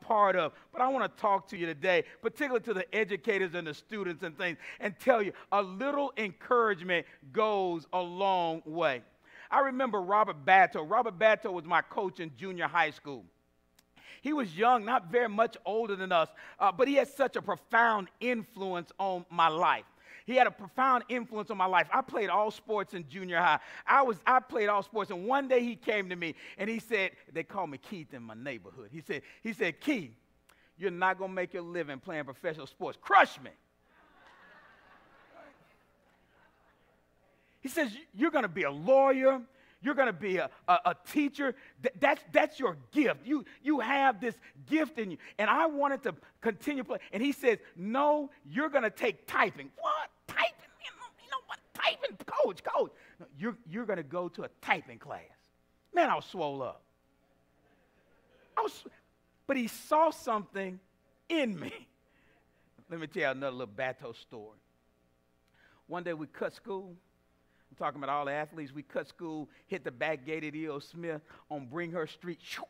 part of. But I want to talk to you today, particularly to the educators and the students and things, and tell you a little encouragement goes a long way. I remember Robert Battle. Robert Battle was my coach in junior high school. He was young, not very much older than us, but he had such a profound influence on my life. He had a profound influence on my life. I played all sports in junior high. I played all sports, and one day he came to me, and he said, they call me Keith in my neighborhood. He said, Keith, you're not going to make your living playing professional sports. Crush me. He says, you're going to be a lawyer. You're going to be a teacher. That's your gift. You have this gift in you. And I wanted to continue playing. And he says, no, you're going to take typing. What? Typing? You know what? Typing? Coach. No, you're going to go to a typing class. Man, I was swole up. But he saw something in me. Let me tell you another little Bateau story. One day we cut school. I'm talking about all the athletes. We cut school, hit the back gate at E.O. Smith on Bringhurst Street. Shoo.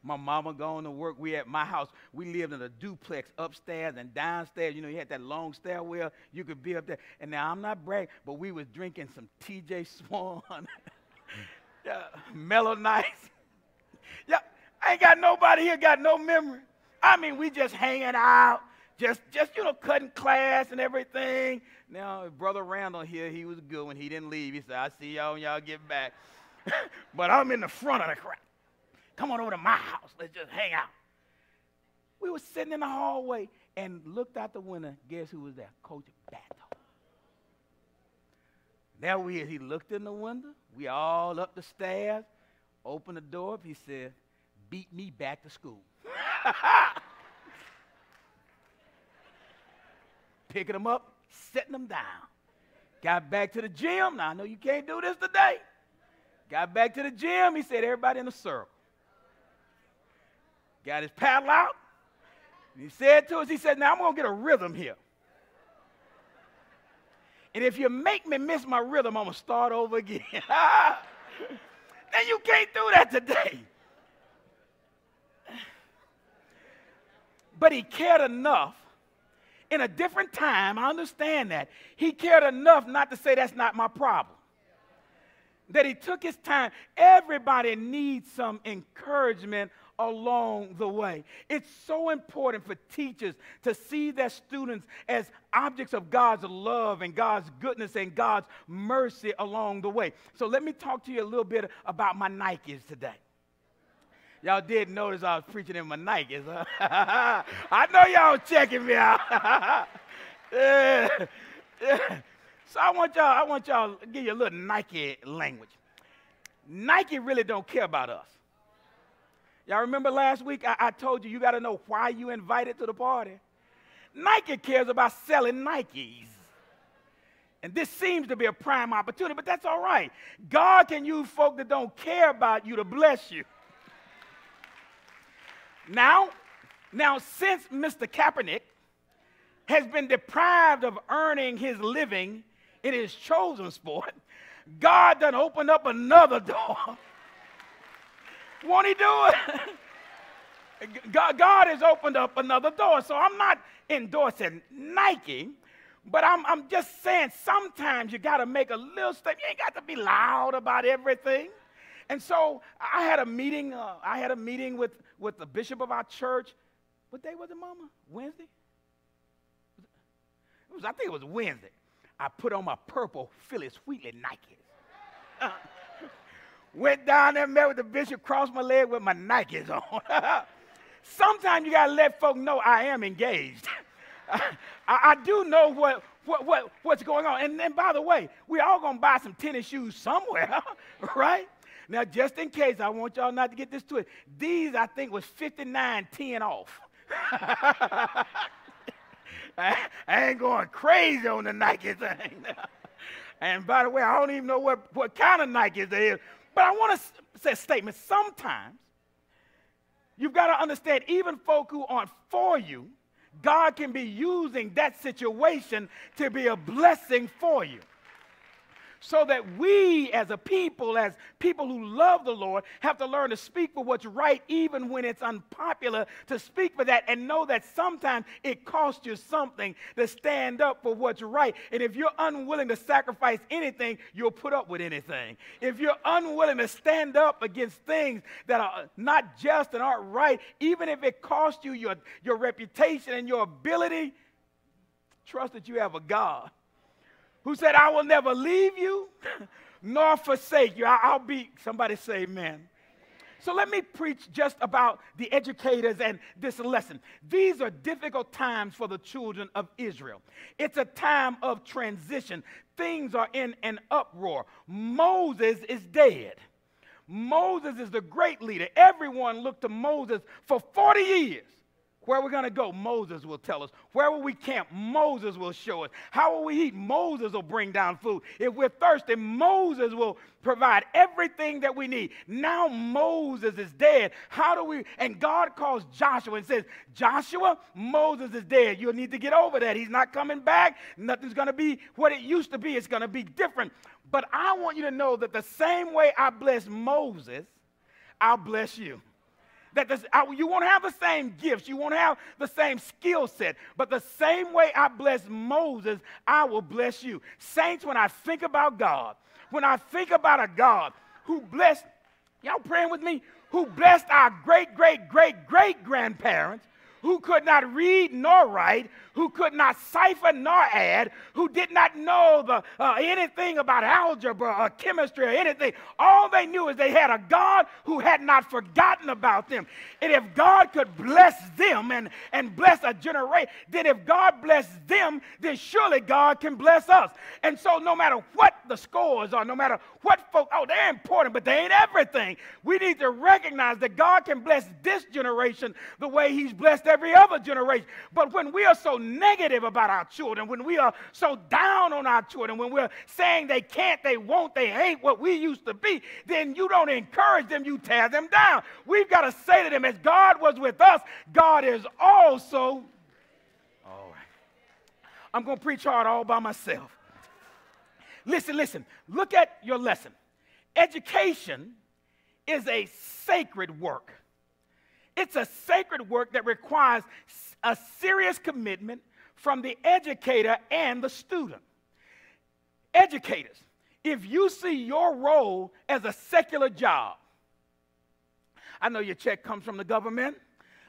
My mama going to work. We at my house. We lived in a duplex upstairs and downstairs. You know, you had that long stairwell. You could be up there. And now I'm not bragging, but we was drinking some T.J. Swan, Mellow Nights. Yeah, I ain't got nobody here got no memory. I mean, we just hanging out, just cutting class and everything. Now, Brother Randall here, he was good when he didn't leave. He said, I see y'all when y'all get back. But I'm in the front of the crowd. Come on over to my house. Let's just hang out. We were sitting in the hallway and looked out the window. Guess who was there? Coach Battle. There we is. He looked in the window. We all up the stairs. Opened the door. He said, beat me back to school. Picking them up. Setting them down. Got back to the gym. Now, I know you can't do this today. Got back to the gym. He said, everybody in a circle. Got his paddle out. And he said to us, he said, now I'm going to get a rhythm here. And if you make me miss my rhythm, I'm going to start over again. Now, you can't do that today. But he cared enough. In a different time, I understand that. He cared enough not to say that's not my problem. That he took his time. Everybody needs some encouragement along the way. It's so important for teachers to see their students as objects of God's love and God's goodness and God's mercy along the way. So let me talk to you a little bit about my Nikes today. Y'all did notice I was preaching in my Nikes, huh? I know y'all checking me out. Yeah. So I want y'all to give you a little Nike language. Nike really don't care about us. Y'all remember last week I told you got to know why you invited to the party. Nike cares about selling Nikes. And this seems to be a prime opportunity, but that's all right. God can use folk that don't care about you to bless you. Now, since Mr. Kaepernick has been deprived of earning his living in his chosen sport, God done opened up another door. Won't he do it? God has opened up another door. So I'm not endorsing Nike, but I'm just saying sometimes you got to make a little step. You ain't got to be loud about everything. And so I had a meeting. With the bishop of our church. What day was it, Mama? Wednesday? I think it was Wednesday. I put on my purple Phyllis Wheatley Nikes. Went down there, met with the bishop, crossed my leg with my Nikes on. Sometimes you got to let folk know I am engaged. I do know what's going on. And then, by the way, we all going to buy some tennis shoes somewhere, right? Now, just in case, I want y'all not to get this twisted. These, I think, was $59.10 off. I ain't going crazy on the Nike thing. And by the way, I don't even know what kind of Nikes they is. But I want to say a statement. Sometimes, you've got to understand, even folk who aren't for you, God can be using that situation to be a blessing for you. So that we as people who love the Lord, have to learn to speak for what's right, even when it's unpopular to speak for that, and know that sometimes it costs you something to stand up for what's right. And if you're unwilling to sacrifice anything, you'll put up with anything. If you're unwilling to stand up against things that are not just and aren't right, even if it costs you your reputation and your ability, trust that you have a God who said, I will never leave you nor forsake you. I'll be, somebody say amen. So let me preach just about the educators and this lesson. These are difficult times for the children of Israel. It's a time of transition. Things are in an uproar. Moses is dead. Moses is the great leader. Everyone looked to Moses for 40 years. Where we're going to go, Moses will tell us. Where will we camp? Moses will show us. How will we eat? Moses will bring down food. If we're thirsty, Moses will provide everything that we need. Now Moses is dead. How do we? And God calls Joshua and says, Joshua, Moses is dead. You'll need to get over that. He's not coming back. Nothing's going to be what it used to be. It's going to be different. But I want you to know that the same way I bless Moses, I'll bless you. You won't have the same gifts. You won't have the same skill set. But the same way I blessed Moses, I will bless you. Saints, when I think about God, when I think about a God who blessed, y'all praying with me, who blessed our great-great-great-great-grandparents, who could not read nor write, who could not cipher nor add, who did not know anything about algebra or chemistry or anything. All they knew is they had a God who had not forgotten about them. And if God could bless them and bless a generation, then if God blessed them, then surely God can bless us. And so no matter what the scores are, no matter what folks, they're important, but they ain't everything. We need to recognize that God can bless this generation the way he's blessed every other generation. But when we are so negative about our children, when we are so down on our children, when we're saying they can't, they won't, they hate what we used to be, then you don't encourage them, you tear them down. We've got to say to them, as God was with us, God is also. All right. I'm going to preach hard all by myself. Listen. Look at your lesson. Education is a sacred work. It's a sacred work that requires a serious commitment from the educator and the student. Educators, if you see your role as a secular job, I know your check comes from the government.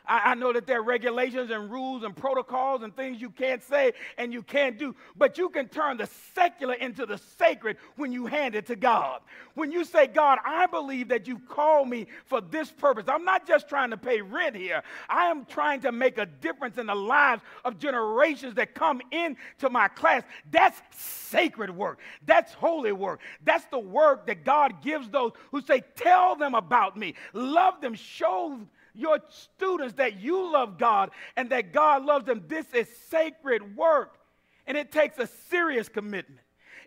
I know that there are regulations and rules and protocols and things you can't say and you can't do, but you can turn the secular into the sacred when you hand it to God. When you say, God, I believe that you've called me for this purpose. I'm not just trying to pay rent here. I am trying to make a difference in the lives of generations that come into my class. That's sacred work. That's holy work. That's the work that God gives those who say, tell them about me. Love them. Show your students that you love God and that God loves them. This is sacred work, and it takes a serious commitment.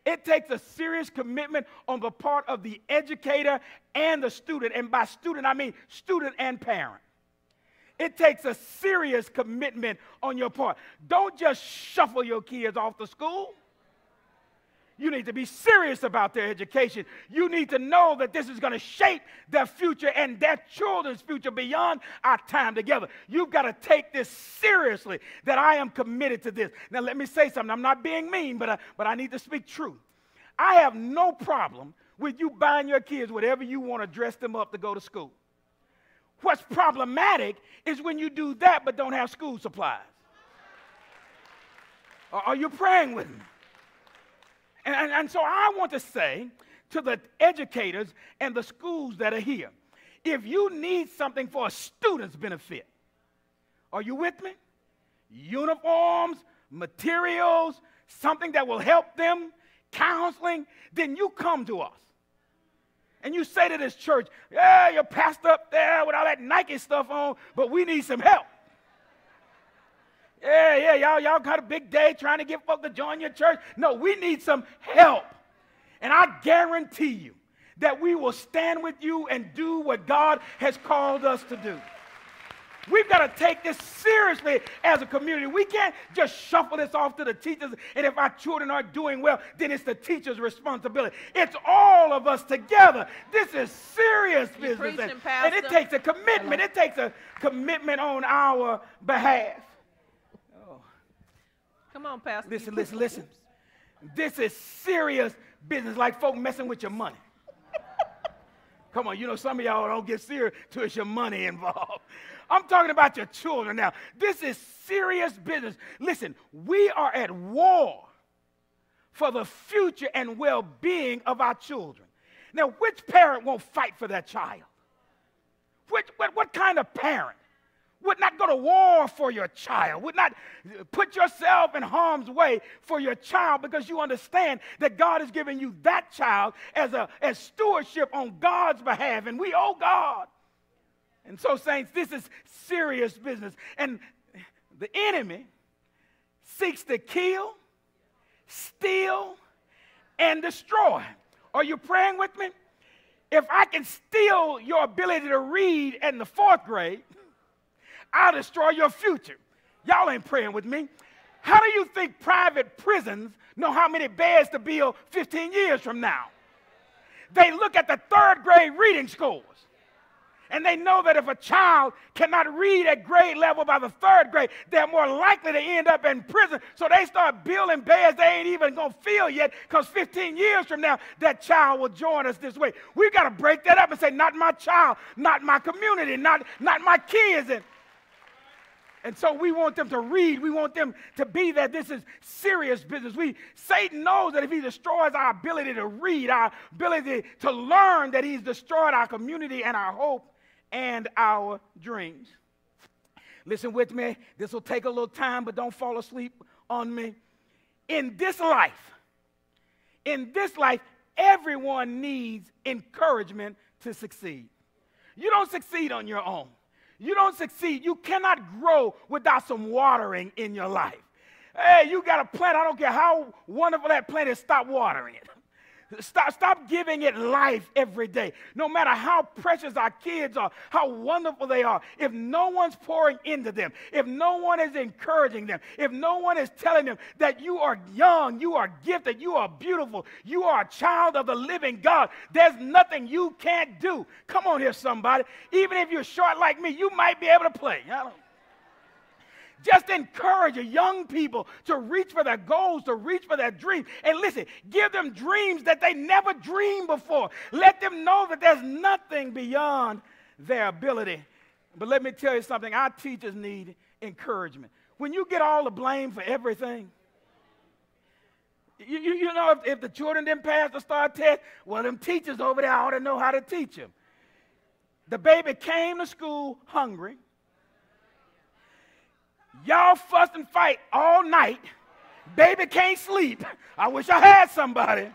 It takes a serious commitment on the part of the educator and the student, and by student, I mean student and parent. It takes a serious commitment on your part. Don't just shuffle your kids off to school. You need to be serious about their education. You need to know that this is going to shape their future and their children's future beyond our time together. You've got to take this seriously, that I am committed to this. Now, let me say something. I'm not being mean, but I need to speak truth. I have no problem with you buying your kids whatever you want to dress them up to go to school. What's problematic is when you do that but don't have school supplies. Are you praying with me? And so I want to say to the educators and the schools that are here, if you need something for a student's benefit, are you with me? Uniforms, materials, something that will help them, counseling, then you come to us. And you say to this church, yeah, your pastor up there with all that Nike stuff on, but we need some help. Yeah, y'all got a big day trying to get folk to join your church. No, we need some help. And I guarantee you that we will stand with you and do what God has called us to do. We've got to take this seriously as a community. We can't just shuffle this off to the teachers, and if our children aren't doing well, then it's the teacher's responsibility. It's all of us together. This is serious business, and it takes a commitment. It takes a commitment on our behalf. Oh. Come on, Pastor. Listen. This is serious business, like folk messing with your money. Come on, you know some of y'all don't get serious till it's your money involved. I'm talking about your children now. This is serious business. Listen, we are at war for the future and well-being of our children. Now, which parent won't fight for their child? What kind of parent would not go to war for your child, would not put yourself in harm's way for your child because you understand that God has given you that child as stewardship on God's behalf, and we owe God. And so, saints, this is serious business. And the enemy seeks to kill, steal, and destroy. Are you praying with me? If I can steal your ability to read in the 4th grade, I'll destroy your future. Y'all ain't praying with me. How do you think private prisons know how many beds to build 15 years from now? They look at the 3rd grade reading scores. And they know that if a child cannot read at grade level by the 3rd grade, they're more likely to end up in prison. So they start building beds they ain't even going to fill yet, because 15 years from now, that child will join us this way. We've got to break that up and say, not my child, not my community, not my kids. And so we want them to read. We want them to be that this is serious business. Satan knows that if he destroys our ability to read, our ability to learn, that he's destroyed our community and our hope and our dreams. Listen with me. This will take a little time, but don't fall asleep on me. In this life, everyone needs encouragement to succeed. You don't succeed on your own. You don't succeed. You cannot grow without some watering in your life. Hey, you got a plant. I don't care how wonderful that plant is, stop watering it. Stop giving it life every day. No matter how precious our kids are, how wonderful they are, if no one's pouring into them, if no one is encouraging them, if no one is telling them that you are young, you are gifted, you are beautiful, you are a child of the living God, there's nothing you can't do. Come on here, somebody. Even if you're short like me, you might be able to play. Just encourage young people to reach for their goals, to reach for their dreams. And listen, give them dreams that they never dreamed before. Let them know that there's nothing beyond their ability. But let me tell you something, our teachers need encouragement. When you get all the blame for everything, you know, if the children didn't pass the STAR test, well, them teachers over there ought to know how to teach them. The baby came to school hungry. Y'all fuss and fight all night. Baby can't sleep. I wish I had somebody.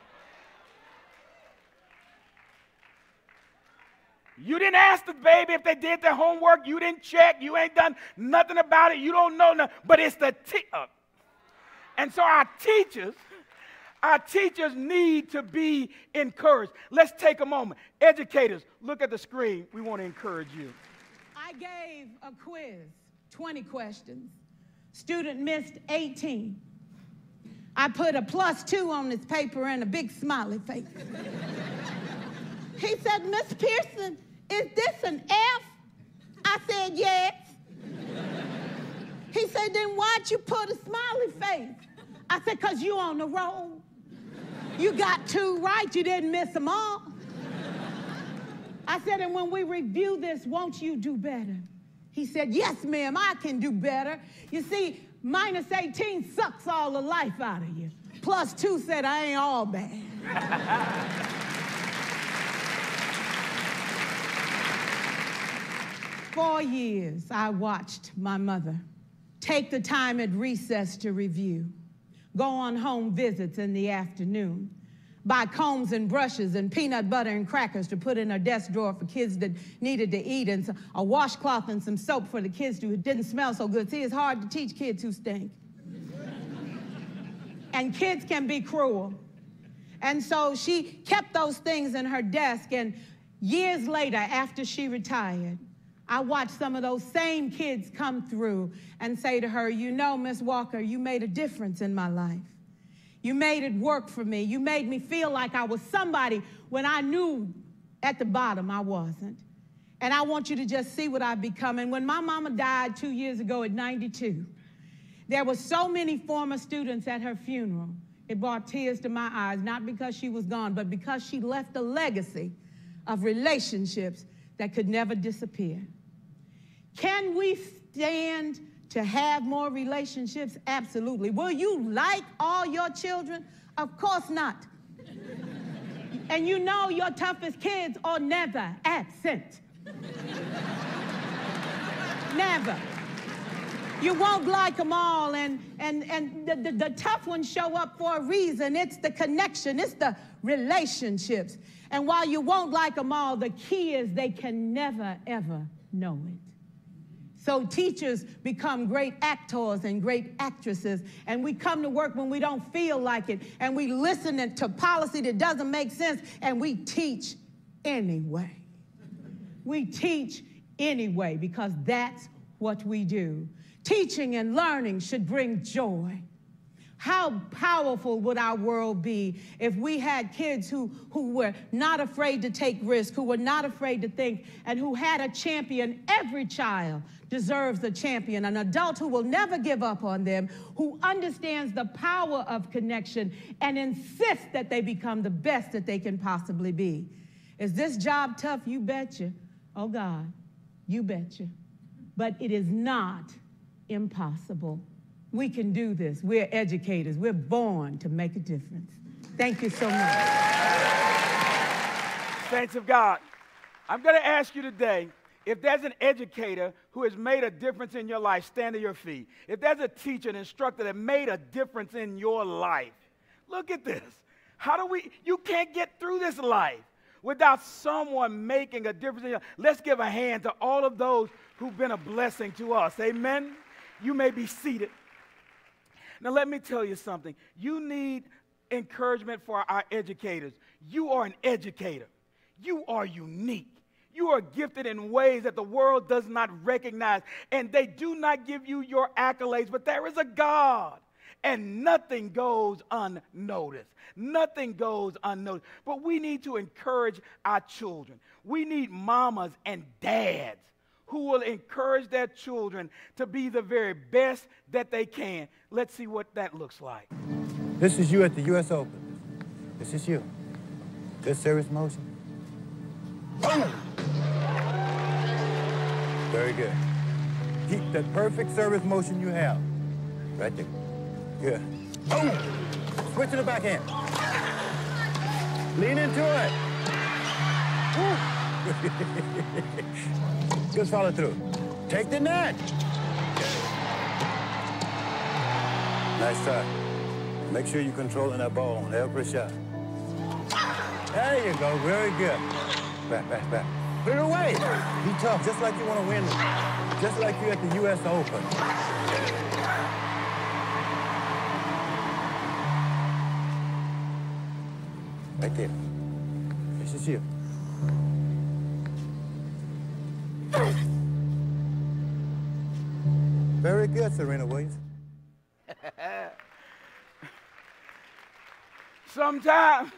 You didn't ask the baby if they did their homework. You didn't check. You ain't done nothing about it. You don't know nothing. But it's the and so our teachers need to be encouraged. Let's take a moment. Educators, look at the screen. We want to encourage you. I gave a quiz. 20 questions. Student missed 18. I put a +2 on this paper and a big smiley face. He said, Miss Pearson, is this an F? I said, yes. He said, then why'd you put a smiley face? I said, because you on the roll. You got 2 right, you didn't miss them all. I said, and when we review this, won't you do better? He said, yes, ma'am, I can do better. You see, -18 sucks all the life out of you. +2 said, I ain't all bad. For years, I watched my mother take the time at recess to review, go on home visits in the afternoon, buy combs and brushes and peanut butter and crackers to put in her desk drawer for kids that needed to eat, and a washcloth and some soap for the kids who didn't smell so good. See, it's hard to teach kids who stink. And kids can be cruel. And so she kept those things in her desk, and years later, after she retired, I watched some of those same kids come through and say to her, you know, Miss Walker, you made a difference in my life. You made it work for me. You made me feel like I was somebody when I knew at the bottom I wasn't. And I want you to just see what I've become. And when my mama died 2 years ago at 92, there were so many former students at her funeral. It brought tears to my eyes, not because she was gone, but because she left a legacy of relationships that could never disappear. Can we stand to have more relationships? Absolutely. Will you like all your children? Of course not. And you know your toughest kids are never absent. Never. You won't like them all, and the tough ones show up for a reason. It's the connection. It's the relationships. And while you won't like them all, the key is they can never, ever know it. So teachers become great actors and great actresses, and we come to work when we don't feel like it, and we listen to policy that doesn't make sense, and we teach anyway. We teach anyway because that's what we do. Teaching and learning should bring joy. How powerful would our world be if we had kids who were not afraid to take risks, who were not afraid to think, and who had a champion? Every child deserves a champion, an adult who will never give up on them, who understands the power of connection and insists that they become the best that they can possibly be. Is this job tough? You betcha. Oh, God, you betcha. But it is not impossible. We can do this. We're educators. We're born to make a difference. Thank you so much. Saints of God, I'm going to ask you today, if there's an educator who has made a difference in your life, stand to your feet. If there's a teacher, an instructor that made a difference in your life, look at this. You can't get through this life without someone making a difference in your life. Let's give a hand to all of those who've been a blessing to us. Amen? You may be seated. Now, let me tell you something. You need encouragement for our educators. You are an educator. You are unique. You are gifted in ways that the world does not recognize, and they do not give you your accolades, but there is a God, and nothing goes unnoticed. Nothing goes unnoticed. But we need to encourage our children. We need mamas and dads who will encourage their children to be the very best that they can. Let's see what that looks like. This is you at the U.S. Open. This is you. Good service motion. Boom! Very good. Keep that perfect service motion you have. Right there. Good. Boom! Switch to the backhand. Lean into it. Good follow through. Take the net. Nice try. Make sure you're controlling that ball on every shot. There you go. Very good. Back, back, back. Put it away. Be tough, just like you want to win. Just like you at the U.S. Open. Right there. This is you. Very good, Serena Williams. Sometimes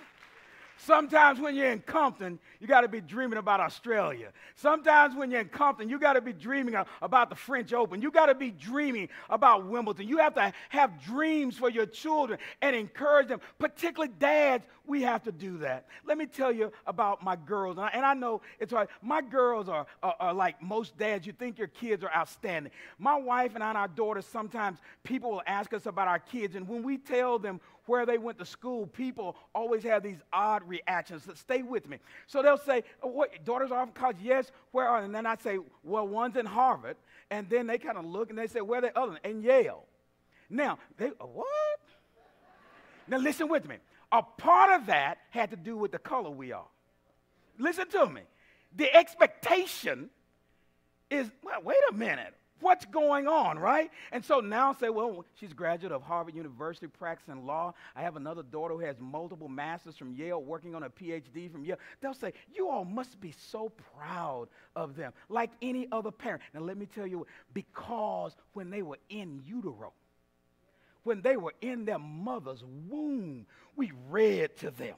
when you're in Compton, you got to be dreaming about Australia. Sometimes when you're in Compton, you got to be dreaming about the French Open. You got to be dreaming about Wimbledon. You have to have dreams for your children and encourage them. Particularly dads, we have to do that. Let me tell you about my girls. And I know it's hard. My girls are like most dads. You think your kids are outstanding. My wife and our daughters, sometimes people will ask us about our kids. And when we tell them where they went to school, people always have these odd reactions. So stay with me. So they'll say, oh, what, your daughters are off in college? Yes, where are they? And then I say, well, one's in Harvard. And then they kind of look and they say, where are the others? In Yale. Now, what? Now listen with me. A part of that had to do with the color we are. Listen to me. The expectation is, well, wait a minute. What's going on, right? And so now say, well, she's a graduate of Harvard University practicing law. I have another daughter who has multiple masters from Yale, working on a PhD from Yale. They'll say, you all must be so proud of them, like any other parent. Now let me tell you, because when they were in utero, when they were in their mother's womb, we read to them.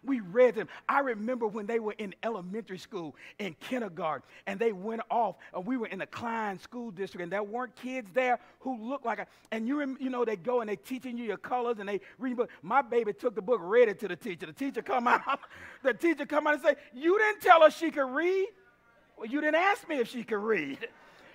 We read them. I remember when they were in elementary school, in kindergarten, and they went off, and we were in the Klein school district, and there weren't kids there who looked like, and you know, they go and they teaching you your colors, and they read book. My baby took the book, read it to the teacher. The teacher come out and say, you didn't tell her she could read. Well, you didn't ask me if she could read.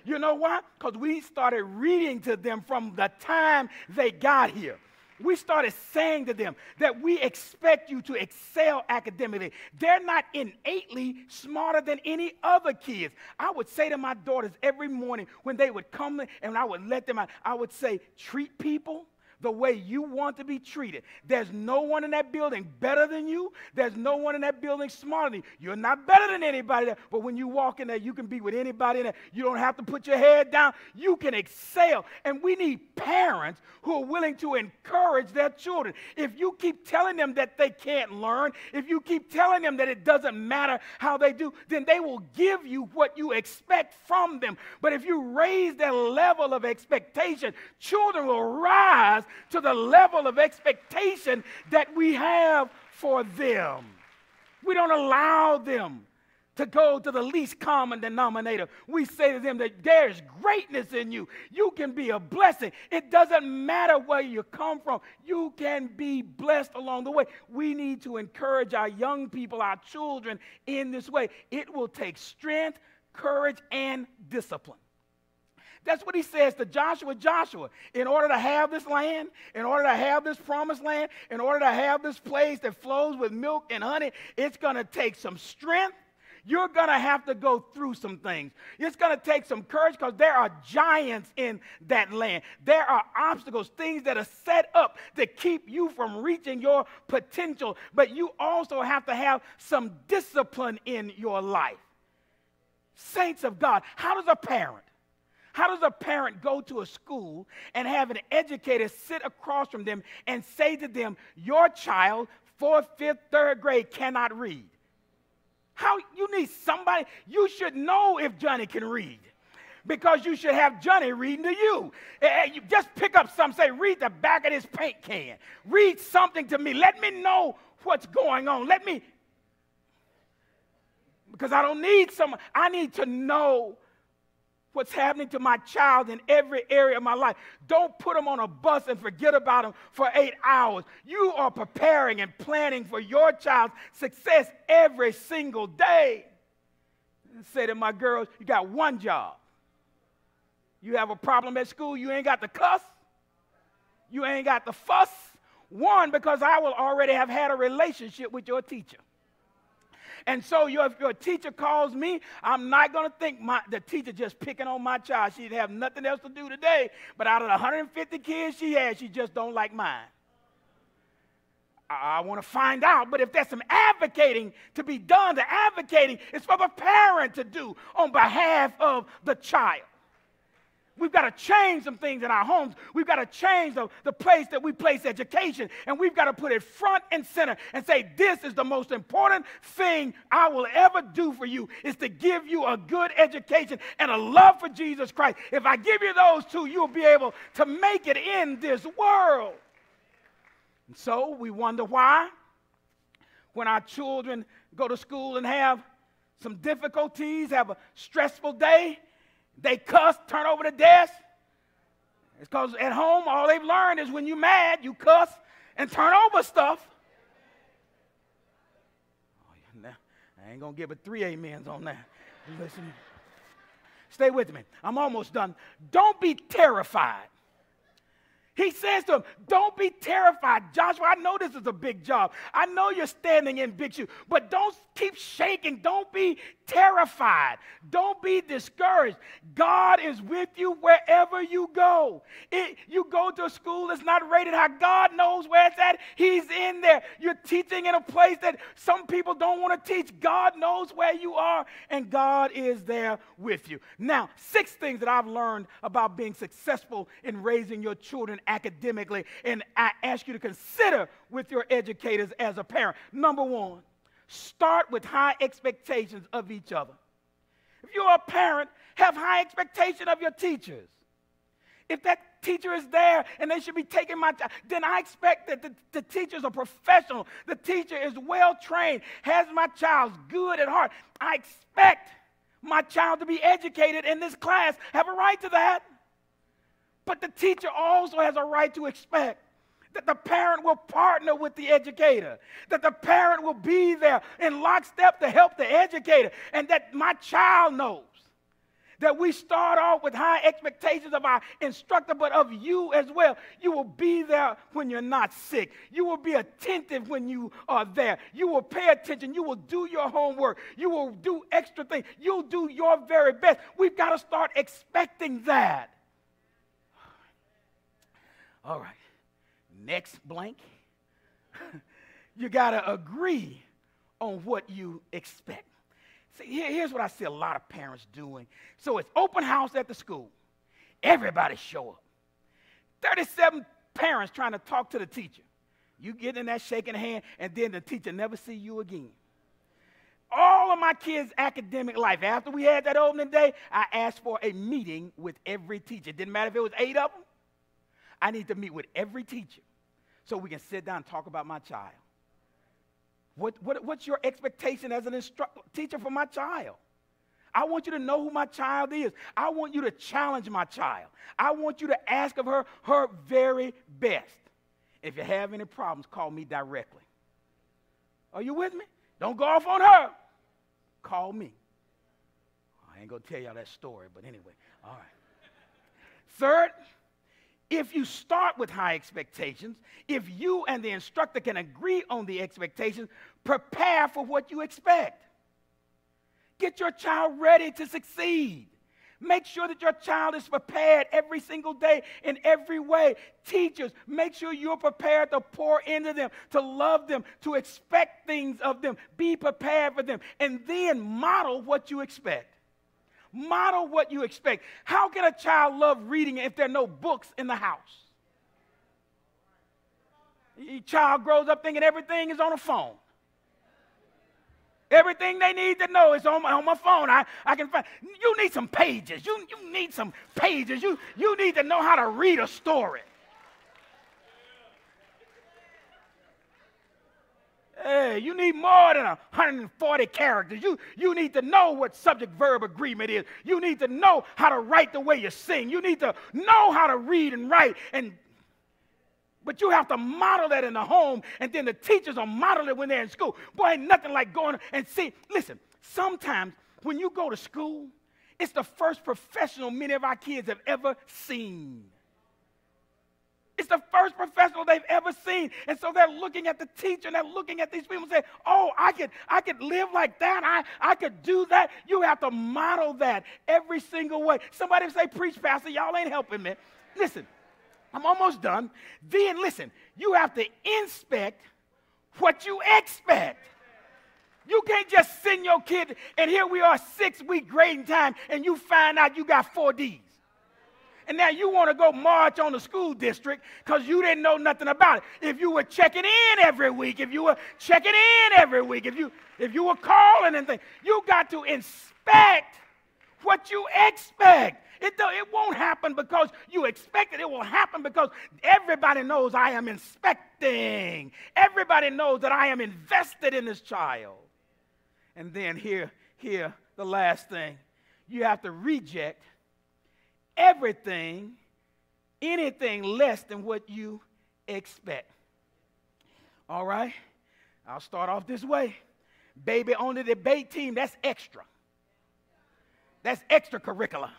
You know why? Because we started reading to them from the time they got here. We started saying to them that we expect you to excel academically. They're not innately smarter than any other kids. I would say to my daughters every morning when they would come and I would let them out, I would say, treat people the way you want to be treated. There's no one in that building better than you. There's no one in that building smarter than you. You're not better than anybody there, but when you walk in there, you can be with anybody in there. You don't have to put your head down. You can excel. And we need parents who are willing to encourage their children. If you keep telling them that they can't learn, if you keep telling them that it doesn't matter how they do, then they will give you what you expect from them. But if you raise their level of expectation, children will rise to the level of expectation that we have for them. We don't allow them to go to the least common denominator. We say to them that there's greatness in you. You can be a blessing. It doesn't matter where you come from. You can be blessed along the way. We need to encourage our young people, our children, in this way. It will take strength, courage, and discipline. That's what he says to Joshua. Joshua, in order to have this land, in order to have this promised land, in order to have this place that flows with milk and honey, it's going to take some strength. You're going to have to go through some things. It's going to take some courage because there are giants in that land. There are obstacles, things that are set up to keep you from reaching your potential. But you also have to have some discipline in your life. Saints of God, how does a parent go to a school and have an educator sit across from them and say to them, your child, 4th, 5th, 3rd grade, cannot read? How you need somebody, you should know if Johnny can read, because you should have Johnny reading to you. You just pick up something, say, read the back of this paint can. Read something to me. Let me know what's going on. Because I don't need someone. I need to know what's happening to my child in every area of my life. Don't put them on a bus and forget about them for 8 hours. You are preparing and planning for your child's success every single day. I say to my girls, you got one job. You have a problem at school, you ain't got to cuss. You ain't got to fuss. One, because I will already have had a relationship with your teacher. And so if your teacher calls me, I'm not going to think the teacher just picking on my child. She didn't have nothing else to do today, but out of the 150 kids she has, she just don't like mine. I want to find out, but if there's some advocating to be done, the advocating is for the parent to do on behalf of the child. We've got to change some things in our homes. We've got to change the place that we place education, and we've got to put it front and center and say, this is the most important thing I will ever do for you, is to give you a good education and a love for Jesus Christ. If I give you those two, you'll be able to make it in this world. And so we wonder why, when our children go to school and have some difficulties, have a stressful day, they cuss, turn over the desk. It's because at home, all they've learned is when you're mad, you cuss and turn over stuff. Oh, yeah, I ain't going to give it 3 amens on that. Listen, stay with me. I'm almost done. Don't be terrified. He says to him, don't be terrified. Joshua, I know this is a big job. I know you're standing in big shoes, but don't keep shaking. Don't be terrified. Don't be discouraged. God is with you wherever you go. You go to a school that's not rated high. God knows where it's at. He's in there. You're teaching in a place that some people don't want to teach. God knows where you are, and God is there with you. Now, 6 things that I've learned about being successful in raising your children academically, and I ask you to consider with your educators as a parent. Number 1, start with high expectations of each other. If you're a parent, have high expectation of your teachers. If that teacher is there and they should be taking my time, then I expect that the teachers are professional. The teacher is well trained, has my child's good at heart. I expect my child to be educated in this class, have a right to that. But the teacher also has a right to expect that the parent will partner with the educator, that the parent will be there in lockstep to help the educator, and that my child knows that we start off with high expectations of our instructor, but of you as well. You will be there when you're not sick. You will be attentive when you are there. You will pay attention. You will do your homework. You will do extra things. You'll do your very best. We've got to start expecting that. All right, next blank. You got to agree on what you expect. See, here's what I see a lot of parents doing. So it's open house at the school. Everybody show up. 37 parents trying to talk to the teacher. You get in that shaking hand, and then the teacher never see you again. All of my kids' academic life, after we had that opening day, I asked for a meeting with every teacher. It didn't matter if it was 8 of them. I need to meet with every teacher so we can sit down and talk about my child. What's your expectation as an teacher for my child? I want you to know who my child is. I want you to challenge my child. I want you to ask of her her very best. If you have any problems, call me directly. Are you with me? Don't go off on her. Call me. I ain't going to tell y'all that story, but anyway. All right. Third, if you start with high expectations, if you and the instructor can agree on the expectations, prepare for what you expect. Get your child ready to succeed. Make sure that your child is prepared every single day in every way. Teachers, make sure you're prepared to pour into them, to love them, to expect things of them. Be prepared for them. And then model what you expect. Model what you expect. How can a child love reading if there are no books in the house? Your child grows up thinking everything is on a phone. Everything they need to know is on my phone. I can find. You need some pages. You need some pages. You need to know how to read a story. Hey, you need more than 140 characters. You need to know what subject-verb agreement is. You need to know how to write the way you sing. You need to know how to read and write. But you have to model that in the home, and then the teachers will model it when they're in school. Boy, ain't nothing like going and see. Listen, sometimes when you go to school, it's the first professional many of our kids have ever seen. It's the first professional they've ever seen. And so they're looking at the teacher and they're looking at these people and say, oh, I could live like that. I could do that. You have to model that every single way. Somebody say, preach, Pastor, y'all ain't helping me. Listen, I'm almost done. Then listen, you have to inspect what you expect. You can't just send your kid, and here we are 6-week grading time, and you find out you got 4 Ds. And now you want to go march on the school district because you didn't know nothing about it. If you were checking in every week, if you were calling and things, you got to inspect what you expect. It won't happen because you expect it. It will happen because everybody knows I am inspecting. Everybody knows that I am invested in this child. And then here, the last thing. You have to reject anything less than what you expect. All right? I'll start off this way. Baby on the debate team, that's extra. That's extracurricular.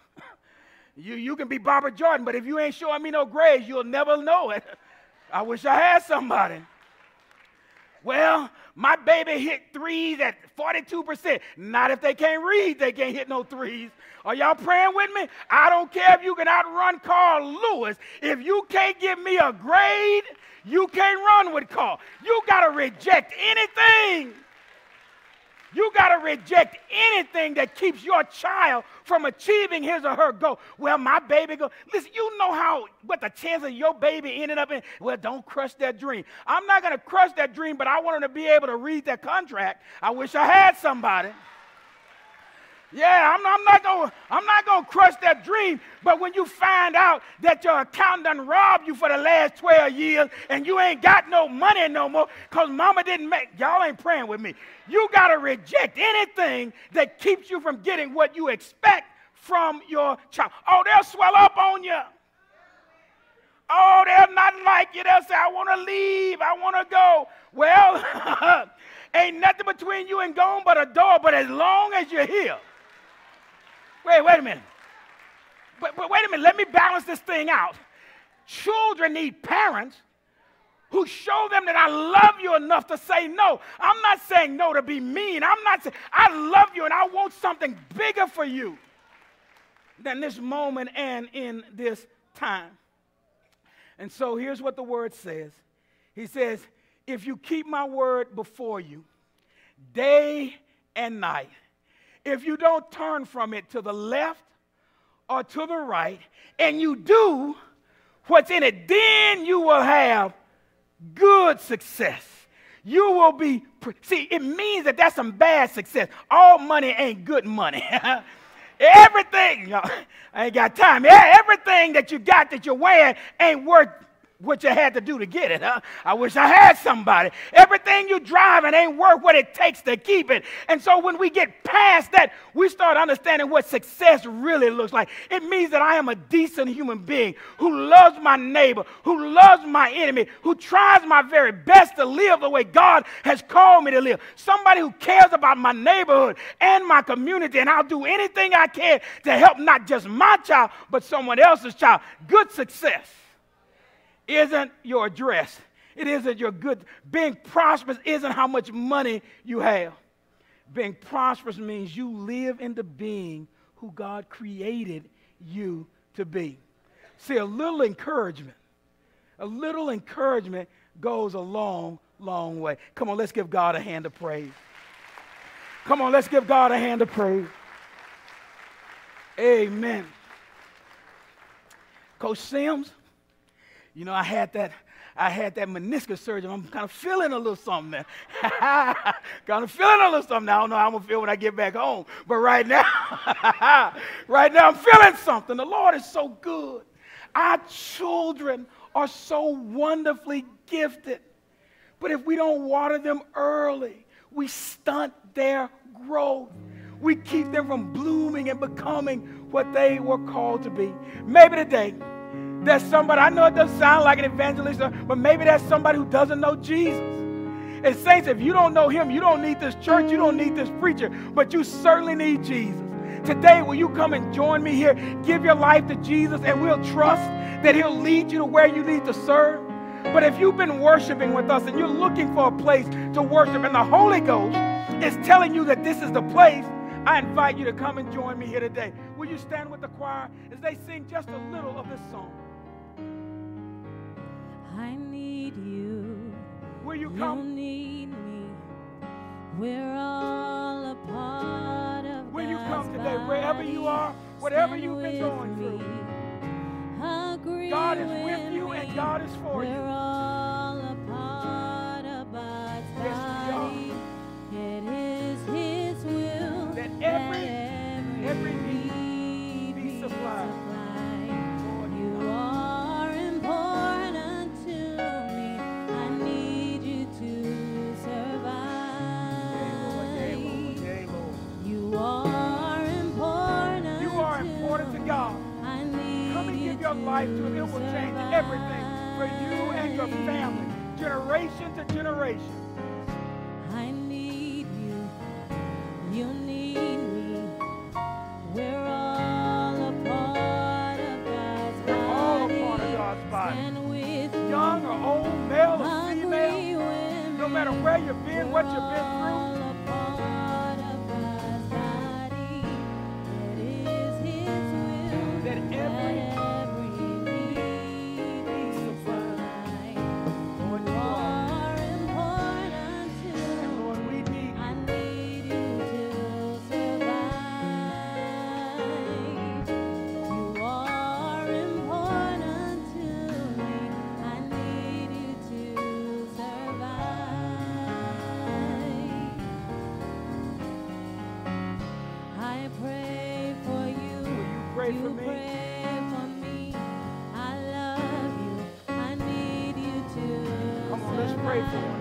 You can be Barbara Jordan, but if you ain't showing me no grades, you'll never know it. I wish I had somebody. Well, my baby hit threes at 42%. Not if they can't read, they can't hit no threes. Are y'all praying with me? I don't care if you can outrun Carl Lewis. If you can't give me a grade, you can't run with Carl. You got to reject anything. You got to reject anything that keeps your child from achieving his or her goal. Well, my baby go. Listen, you know what the chance of your baby ending up in. Well, don't crush that dream. I'm not going to crush that dream, but I want them to be able to read that contract. I wish I had somebody. Yeah, I'm not gonna crush that dream. But when you find out that your accountant done robbed you for the last 12 years and you ain't got no money no more because mama didn't make, y'all ain't praying with me. You gotta reject anything that keeps you from getting what you expect from your child. Oh, they'll swell up on you. Oh, they'll not like you. They'll say, I want to leave. I want to go. Well, ain't nothing between you and going but a door. But as long as you're here. Wait a minute. But wait a minute. Let me balance this thing out. Children need parents who show them that I love you enough to say no. I'm not saying no to be mean. I'm not saying I love you and I want something bigger for you than this moment and in this time. And so here's what the word says. He says, if you keep my word before you day and night, if you don't turn from it to the left or to the right, and you do what's in it, then you will have good success. You will be, see, it means that that's some bad success. All money ain't good money. Everything, I ain't got time. Everything that you got that you're wearing ain't worth what you had to do to get it, huh? I wish I had somebody. Everything you driving ain't worth what it takes to keep it. And so when we get past that, we start understanding what success really looks like. It means that I am a decent human being who loves my neighbor, who loves my enemy, who tries my very best to live the way God has called me to live. Somebody who cares about my neighborhood and my community, and I'll do anything I can to help not just my child, but someone else's child. Good success isn't your address. It isn't your good. Being prosperous isn't how much money you have. Being prosperous means you live into being who God created you to be. See, a little encouragement goes a long, long way. Come on, let's give God a hand of praise. Come on, let's give God a hand of praise. Amen. Coach Sims, you know, I had that meniscus surgery. I'm kind of feeling a little something there. I don't know how I'm going to feel when I get back home. But right now, I'm feeling something. The Lord is so good. Our children are so wonderfully gifted. But if we don't water them early, we stunt their growth. We keep them from blooming and becoming what they were called to be. Maybe today, there's somebody, I know it doesn't sound like an evangelist, but maybe there's somebody who doesn't know Jesus. And saints, if you don't know him, you don't need this church, you don't need this preacher, but you certainly need Jesus. Today, will you come and join me here? Give your life to Jesus, and we'll trust that he'll lead you to where you need to serve. But if you've been worshiping with us and you're looking for a place to worship, and the Holy Ghost is telling you that this is the place, I invite you to come and join me here today. Will you stand with the choir as they sing just a little of this song? I need you. Will you come? You need me. We're all a part of Will you God's come today, wherever you are, whatever you've been going through? God is with you and God is for you. We're all a part of God's body. It is his will that every need be supplied. You are important to me. I need you to survive. You are important. You are important to God. I need Come and give your life to him. It will change everything for you and your family, generation to generation. I need you. You need me. We're all a part you've been, what you've been through. That every need be supplied. Lord, you are. And Lord, we need you. Pray for me. I love you. I need you to. Come on, let's pray for one